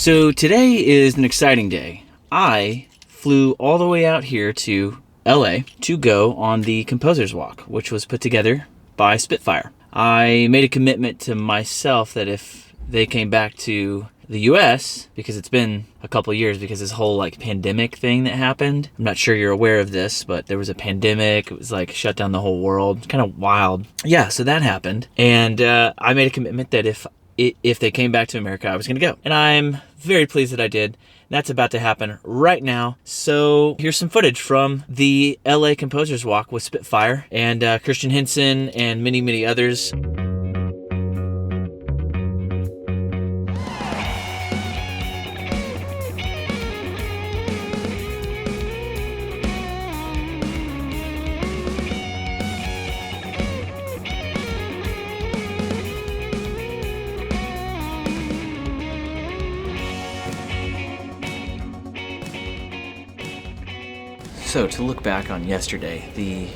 So today is an exciting day. I flew all the way out here to LA to go on the Composer's Walk, which was put together by Spitfire. I made a commitment to myself that if they came back to the US, because it's been a couple years because this whole pandemic thing that happened. I'm not sure you're aware of this, but there was a pandemic. It was shut down the whole world. Kind of wild. Yeah, so that happened. And I made a commitment that if they came back to America, I was going to go. And I'm very pleased that I did. That's about to happen right now. So here's some footage from the LA Composer's Walk with Spitfire and Christian Henson and many, many others. So to look back on yesterday, the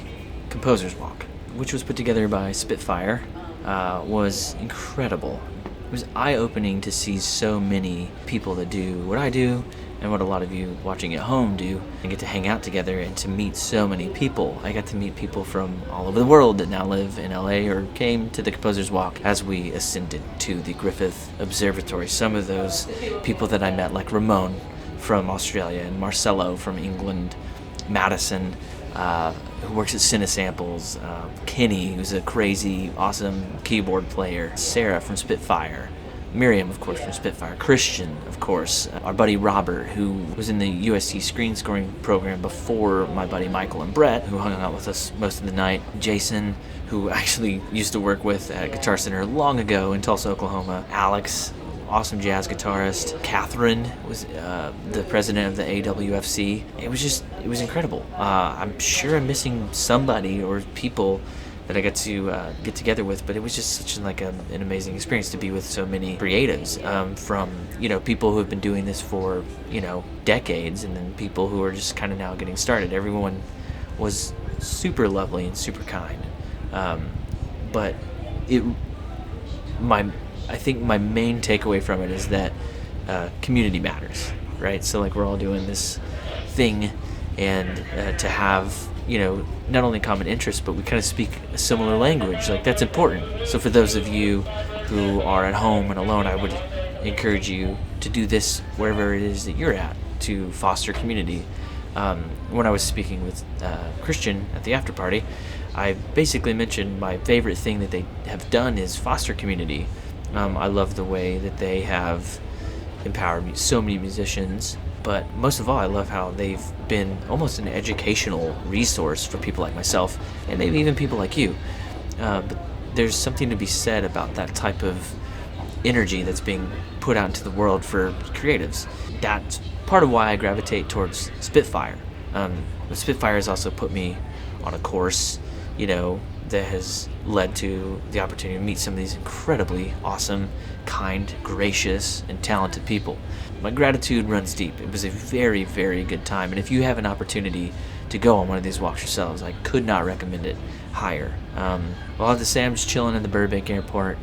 Composer's Walk, which was put together by Spitfire, was incredible. It was eye-opening to see so many people that do what I do and what a lot of you watching at home do, and get to hang out together and to meet so many people. I got to meet people from all over the world that now live in LA or came to the Composer's Walk as we ascended to the Griffith Observatory. Some of those people that I met, like Ramon from Australia and Marcelo from England, Madison, who works at Cinesamples, Kenny, who's a crazy, awesome keyboard player, Sarah from Spitfire, Miriam, of course, from Spitfire, Christian, of course, our buddy Robert, who was in the USC screen scoring program before my buddy Michael and Brett, who hung out with us most of the night, Jason, who actually used to work with at Guitar Center long ago in Tulsa, Oklahoma, Alex, awesome jazz guitarist. Catherine was the president of the AWFC. It was incredible. I'm sure I'm missing somebody or people that I got to get together with, but it was just such an amazing experience to be with so many creatives, from people who have been doing this for decades, and then people who are just kind of now getting started. Everyone was super lovely and super kind, but I think my main takeaway from it is that community matters, right? So we're all doing this thing, and to have not only common interests, but we kind of speak a similar language. That's important. So for those of you who are at home and alone, I would encourage you to do this wherever it is that you're at to foster community. When I was speaking with Christian at the after party, I basically mentioned my favorite thing that they have done is foster community. I love the way that they have empowered so many musicians, but most of all, I love how they've been almost an educational resource for people like myself, and maybe even people like you. But there's something to be said about that type of energy that's being put out into the world for creatives. That's part of why I gravitate towards Spitfire. Spitfire has also put me on a course, that has led to the opportunity to meet some of these incredibly awesome, kind, gracious, and talented people. My gratitude runs deep. It was a very, very good time, and if you have an opportunity to go on one of these walks yourselves, I could not recommend it higher. Well, I have to say I'm just chilling in the Burbank airport,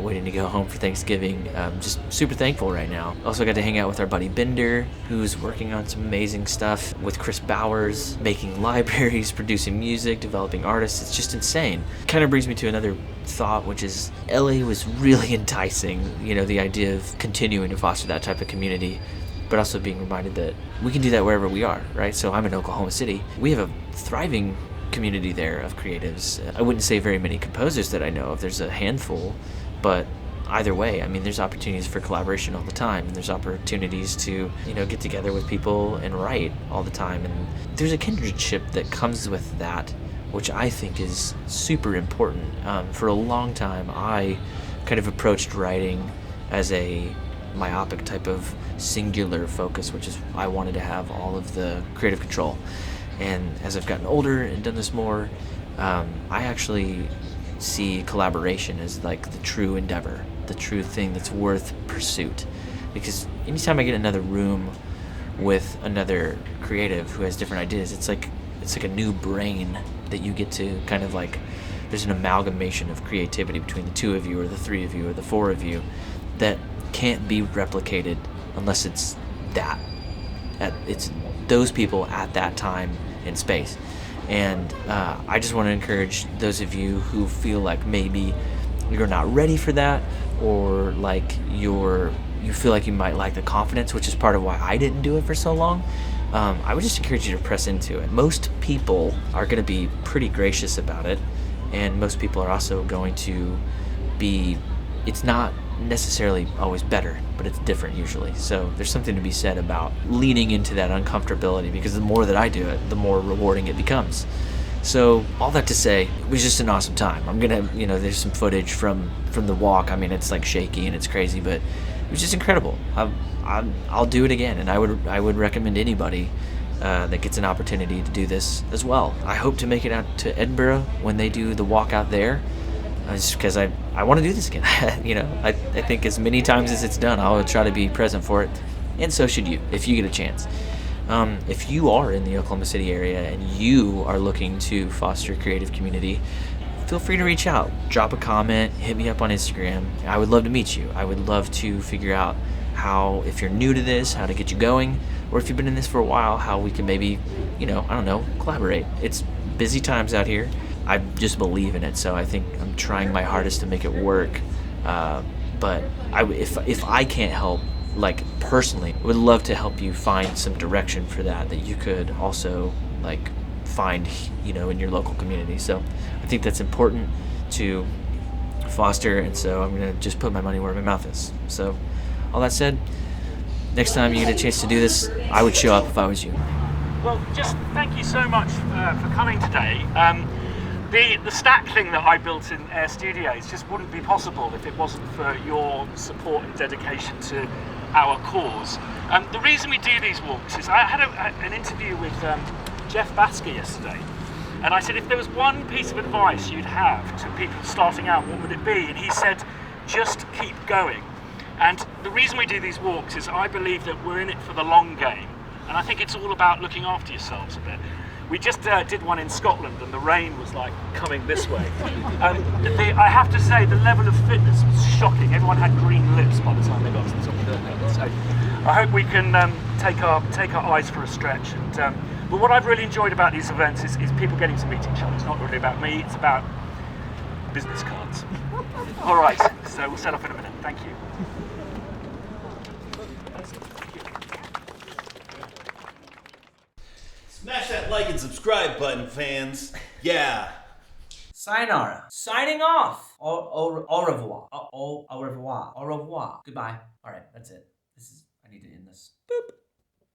waiting to go home for Thanksgiving. I'm just super thankful right now. Also got to hang out with our buddy Bender, who's working on some amazing stuff with Chris Bowers, making libraries, producing music, developing artists. It's just insane. Kind of brings me to another thought, which is LA was really enticing, the idea of continuing to foster that type of community, but also being reminded that we can do that wherever we are, right? So I'm in Oklahoma City. We have a thriving community there of creatives. I wouldn't say very many composers that I know of. There's a handful, but either way, there's opportunities for collaboration all the time, and there's opportunities to, get together with people and write all the time, and there's a kindredship that comes with that, which I think is super important. For a long time, I kind of approached writing as a myopic type of singular focus, which is I wanted to have all of the creative control. And as I've gotten older and done this more, I actually see collaboration as the true endeavor, the true thing that's worth pursuit. Because anytime I get another room with another creative who has different ideas, it's like a new brain that you get to kind of there's an amalgamation of creativity between the two of you or the three of you or the four of you that can't be replicated unless it's it's those people at that time and space. And I just want to encourage those of you who feel like maybe you're not ready for that, or like you feel like you might lack the confidence, which is part of why I didn't do it for so long. I would just encourage you to press into it. Most people are going to be pretty gracious about it, and most people are also going to be, it's not necessarily always better, but it's different usually. So there's something to be said about leaning into that uncomfortability, because the more that I do it, the more rewarding it becomes. So all that to say, it was just an awesome time. I'm gonna, there's some footage from the walk. I mean, it's like shaky and it's crazy, but it was just incredible. I'll do it again, and I would recommend anybody that gets an opportunity to do this as well. I hope to make it out to Edinburgh when they do the walk out there, just because I want to do this again. I think as many times as it's done, I'll try to be present for it, and so should you if you get a chance. If you are in the Oklahoma City area and you are looking to foster a creative community, feel free to reach out, drop a comment, hit me up on Instagram. I would love to meet you. I would love to figure out how, if you're new to this, how to get you going, or if you've been in this for a while, how we can maybe, collaborate. It's busy times out here. I just believe in it, so I think I'm trying my hardest to make it work. But if I can't help, like personally, would love to help you find some direction for that you could also like find, in your local community. So I think that's important to foster, and so I'm gonna just put my money where my mouth is. So all that said, next time you get a chance to do this, I would show up if I was you. Well, just thank you so much for coming today. The stack thing that I built in Air Studios just wouldn't be possible if it wasn't for your support and dedication to our cause. The reason we do these walks is I had an interview with Jeff Basker yesterday, and I said, if there was one piece of advice you'd have to people starting out, what would it be? And he said, just keep going. And the reason we do these walks is I believe that we're in it for the long game, and I think it's all about looking after yourselves a bit. We just did one in Scotland, and the rain was like coming this way. I have to say, the level of fitness was shocking. Everyone had green lips by the time they got to the top of the hill. So I hope we can take our eyes for a stretch. But what I've really enjoyed about these events is people getting to meet each other. It's not really about me, it's about business cards. All right, so we'll set off in a minute. Thank you. Smash that like and subscribe button, fans. Yeah. Sayonara. Signing off. Au revoir. Au revoir. Au revoir. Goodbye. All right, that's it. I need to end this.